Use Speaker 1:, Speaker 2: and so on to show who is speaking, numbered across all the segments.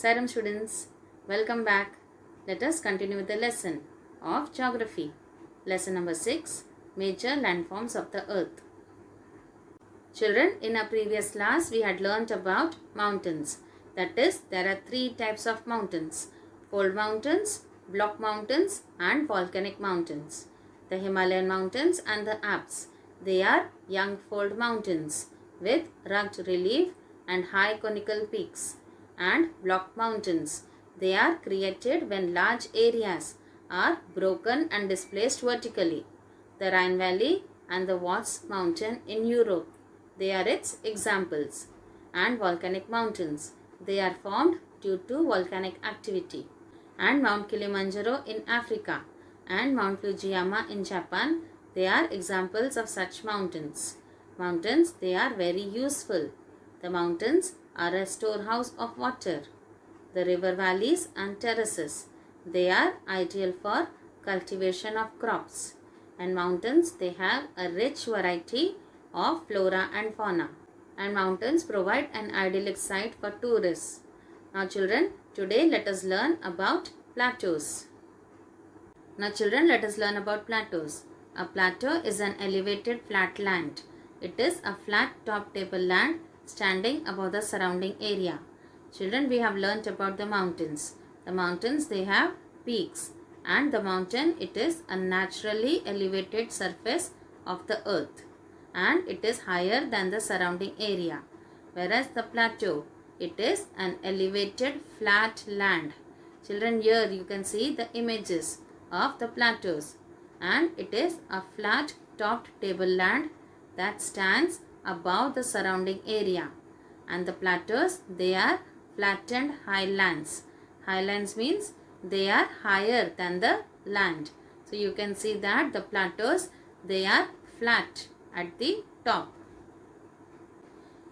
Speaker 1: Saram students, welcome back. Let us continue with the lesson of geography. Lesson number 6, Major Landforms of the Earth. Children, in our previous class we had learnt about mountains. That is, there are three types of mountains: fold mountains, block mountains and volcanic mountains. The Himalayan mountains and the Alps, they are young fold mountains with rugged relief and high conical peaks. And block mountains, they are created when large areas are broken and displaced vertically. The Rhine Valley and the Vosges Mountain in Europe, they are its examples. And volcanic mountains, they are formed due to volcanic activity. And Mount Kilimanjaro in Africa and Mount Fujiyama in Japan, they are examples of such mountains. Mountains, they are very useful. The mountains are a storehouse of water. The river valleys and terraces, they are ideal for cultivation of crops. And mountains, they have a rich variety of flora and fauna. And mountains provide an idyllic site for tourists. Now children, today let us learn about plateaus. Now children, let us learn about plateaus. A plateau is an elevated flat land. It is a flat top tableland standing above the surrounding area. Children, we have learnt about the mountains. The mountains, they have peaks, and the mountain, it is a naturally elevated surface of the earth, and it is higher than the surrounding area. Whereas the plateau, it is an elevated flat land. Children, here you can see the images of the plateaus, and it is a flat topped tableland that stands above the surrounding area. And the plateaus, they are flattened highlands. Highlands means they are higher than the land. So you can see that the plateaus, they are flat at the top.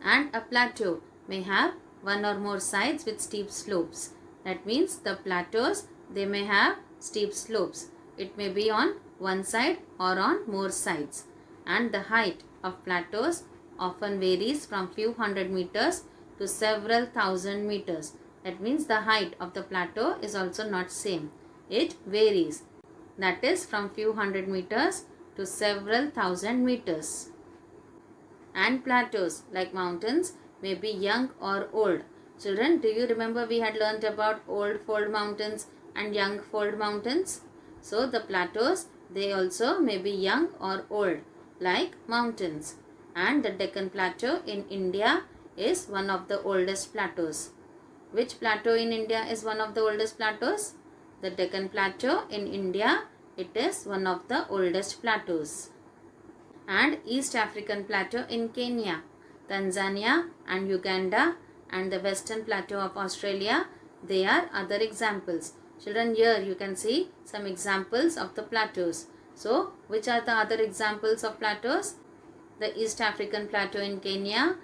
Speaker 1: And a plateau may have one or more sides with steep slopes. That means the plateaus, they may have steep slopes. It may be on one side or on more sides. And the height of plateaus often varies from few hundred meters to several thousand meters. That means the height of the plateau is also not same. It varies. That is from few hundred meters to several thousand meters. And plateaus, like mountains, may be young or old. Children, do you remember we had learnt about old fold mountains and young fold mountains? So the plateaus, they also may be young or old, like mountains. And the Deccan Plateau in India is one of the oldest plateaus. Which plateau in India is one of the oldest plateaus? The Deccan Plateau in India, it is one of the oldest plateaus. And East African Plateau in Kenya, Tanzania and Uganda, and the Western Plateau of Australia, they are other examples. Children, here you can see some examples of the plateaus. So, which are the other examples of plateaus? The East African Plateau in Kenya,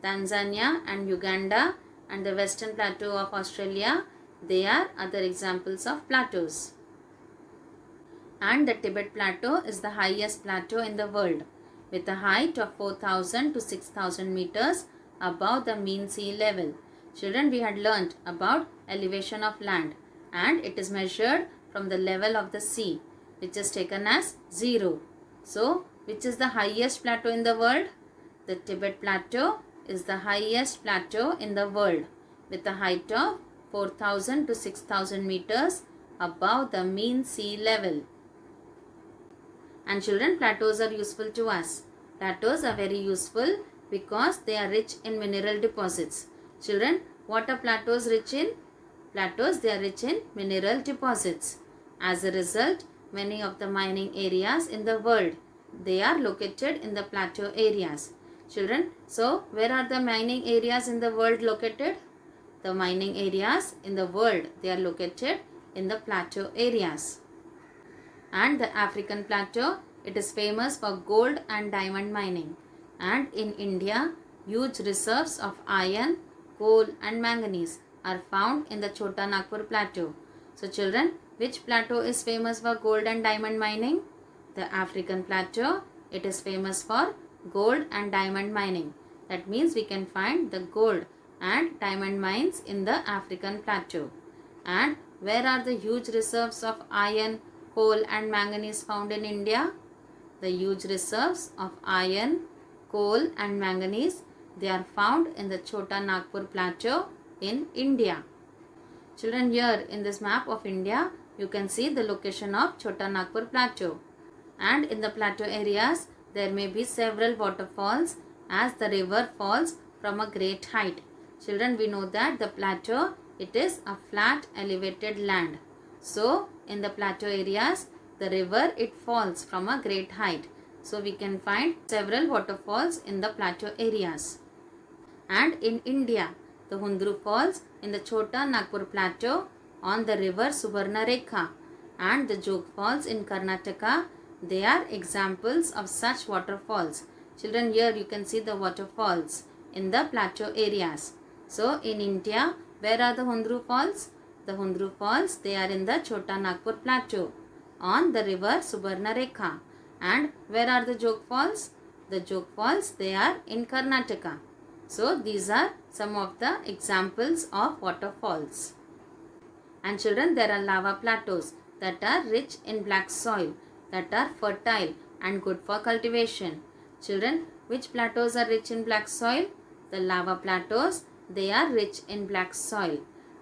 Speaker 1: Tanzania and Uganda, and the Western Plateau of Australia, they are other examples of plateaus. And the Tibet Plateau is the highest plateau in the world, with a height of 4,000 to 6,000 meters above the mean sea level. Children, we had learnt about elevation of land, and it is measured from the level of the sea, which is taken as 0. So, which is the highest plateau in the world? The Tibet Plateau is the highest plateau in the world, with a height of 4,000 to 6,000 meters above the mean sea level. And children, plateaus are useful to us. Plateaus are very useful because they are rich in mineral deposits. Children, what are plateaus rich in? Plateaus, they are rich in mineral deposits. As a result, many of the mining areas in the world, they are located in the plateau areas. Children, so where are the mining areas in the world located? The mining areas in the world, they are located in the plateau areas. And the African Plateau, it is famous for gold and diamond mining. And in India, huge reserves of iron, coal and manganese are found in the Chota Nagpur Plateau. So children, which plateau is famous for gold and diamond mining? The African Plateau, it is famous for gold and diamond mining. That means we can find the gold and diamond mines in the African plateau? And where are the huge reserves of iron, coal and manganese found in India? The huge reserves of iron, coal and manganese, they are found in the Chota Nagpur plateau in India. Children, here in this map of India, you can see the location of Chota Nagpur plateau. And in the plateau areas, there may be several waterfalls as the river falls from a great height. Children, we know that the plateau, it is a flat elevated land. So, in the plateau areas, the river, it falls from a great height. So, we can find several waterfalls in the plateau areas. And in India, the Hundru Falls in the Chota Nagpur plateau on the river Subarnarekha and the Jog Falls in Karnataka, they are examples of such waterfalls. Children, here you can see the waterfalls in the plateau areas. So, in India, where are the Hundru Falls? The Hundru Falls, they are in the Chota Nagpur plateau on the river Subarnarekha. And where are the Jog Falls? The Jog Falls, they are in Karnataka. So, these are some of the examples of waterfalls. And children, there are lava plateaus that are rich in black soil, that are fertile and good for cultivation. Children, which plateaus are rich in black soil? The lava plateaus, they are rich in black soil,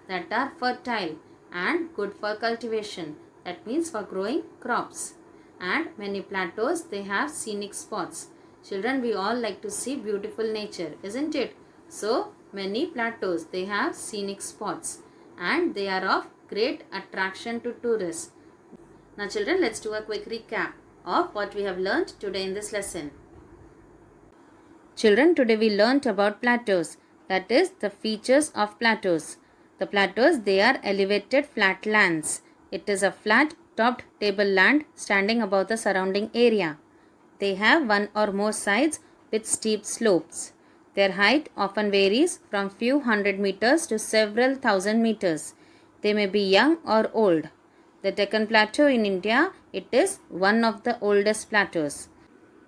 Speaker 1: that are fertile and good for cultivation. That means for growing crops. And many plateaus, they have scenic spots. Children, we all like to see beautiful nature, isn't it? So, many plateaus, they have scenic spots and they are of great attraction to tourists. Now children, let's do a quick recap of what we have learned today in this lesson. Children, today we learnt about plateaus, that is the features of plateaus. The plateaus, they are elevated flat lands. It is a flat topped tableland standing above the surrounding area. They have one or more sides with steep slopes. Their height often varies from few hundred meters to several thousand meters. They may be young or old. The Deccan Plateau in India, it is one of the oldest plateaus.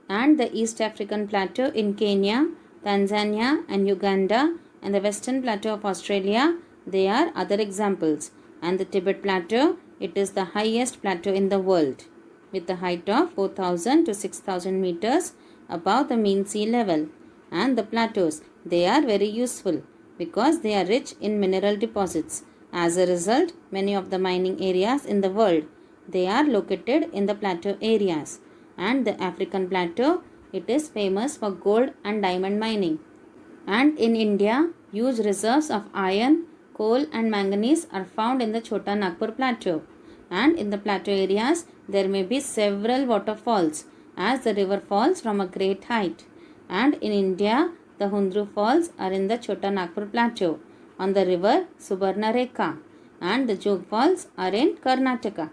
Speaker 1: And the East African Plateau in Kenya, Tanzania and Uganda and the Western Plateau of Australia, they are other examples. And the Tibet Plateau, it is the highest plateau in the world, with a height of 4,000 to 6,000 meters above the mean sea level. And the plateaus, they are very useful because they are rich in mineral deposits. As a result, many of the mining areas in the world, they are located in the plateau areas. And the African plateau, it is famous for gold and diamond mining. And in India, huge reserves of iron, coal and manganese are found in the Chota Nagpur plateau. And in the plateau areas, there may be several waterfalls as the river falls from a great height. And in India, the Hundru Falls are in the Chota Nagpur plateau on the river Subarnarekha, and the Jog Falls are in Karnataka,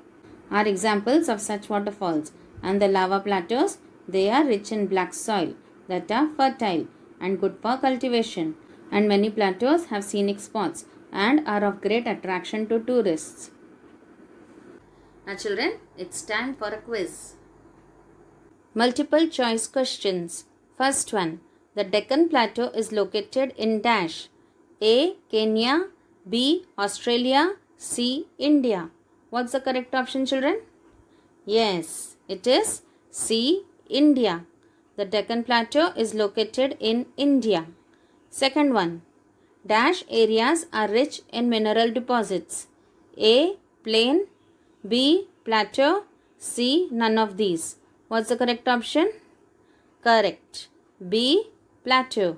Speaker 1: are examples of such waterfalls. And the lava plateaus, they are rich in black soil, that are fertile and good for cultivation. And many plateaus have scenic spots and are of great attraction to tourists. Now children, it's time for a quiz. Multiple choice questions. First one, the Deccan Plateau is located in dash. A. Kenya, B. Australia, C. India. What's the correct option, children? Yes, it is C. India. The Deccan Plateau is located in India. Second one, dash areas are rich in mineral deposits. A. Plain, B. Plateau, C. None of these. What's the correct option? Correct. B. Plateau.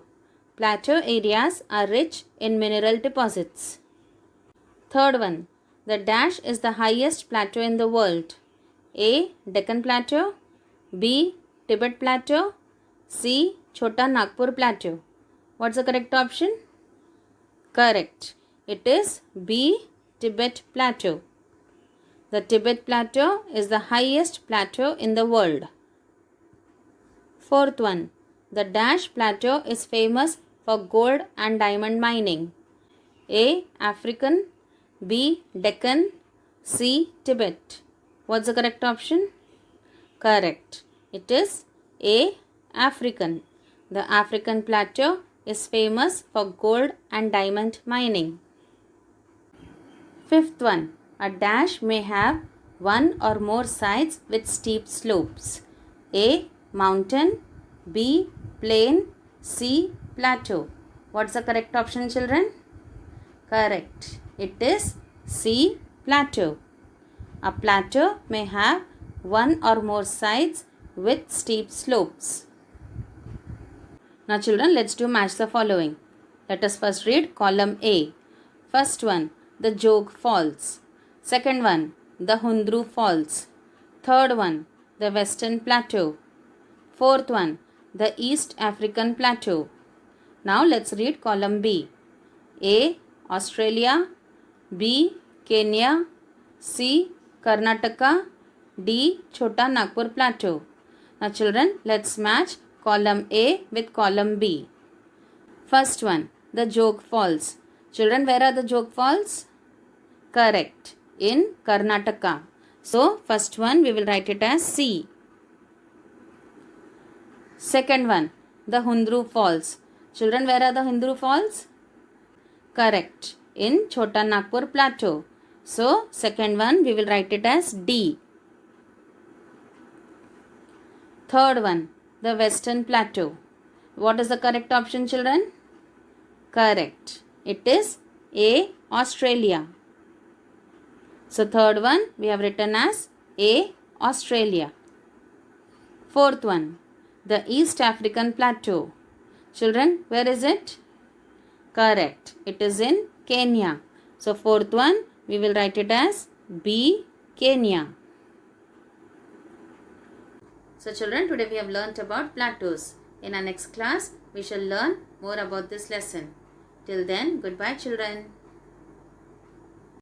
Speaker 1: Plateau areas are rich in mineral deposits. Third one, the dash is the highest plateau in the world. A. Deccan Plateau, B. Tibet Plateau, C. Chota Nagpur Plateau. What's the correct option? Correct. It is B. Tibet Plateau. The Tibet Plateau is the highest plateau in the world. Fourth one, the dash plateau is famous for gold and diamond mining. A. African, B. Deccan, C. Tibet. What's the correct option? Correct. It is A. African. The African plateau, is famous for gold and diamond mining. Fifth one, a dash may have one or more sides with steep slopes. A. Mountain. B. Plain. C. Plateau. What's the correct option, children? Correct. It is C. Plateau. A plateau may have one or more sides with steep slopes. Now children, let's do match the following. Let us first read column A. First one, the Jog Falls. Second one, the Hundru Falls. Third one, the Western Plateau. Fourth one, the East African Plateau. Now let's read column B. A. Australia. B. Kenya. C. Karnataka. D. Chota Nagpur Plateau. Now children, let's match column A with column B. First one, the Jog Falls. Children, where are the Jog Falls? Correct. In Karnataka. So, first one we will write it as C. Second one, the Hundru Falls. Children, where are the Hundru Falls? Correct. In Chota Nagpur Plateau. So, second one we will write it as D. Third one, the Western Plateau. What is the correct option, children? Correct. It is A. Australia. So, third one we have written as A. Australia. Fourth one, the East African Plateau. Children, where is it? Correct. It is in Kenya. So, fourth one we will write it as B. Kenya. So children, today we have learnt about plateaus. In our next class, we shall learn more about this lesson. Till then, goodbye children.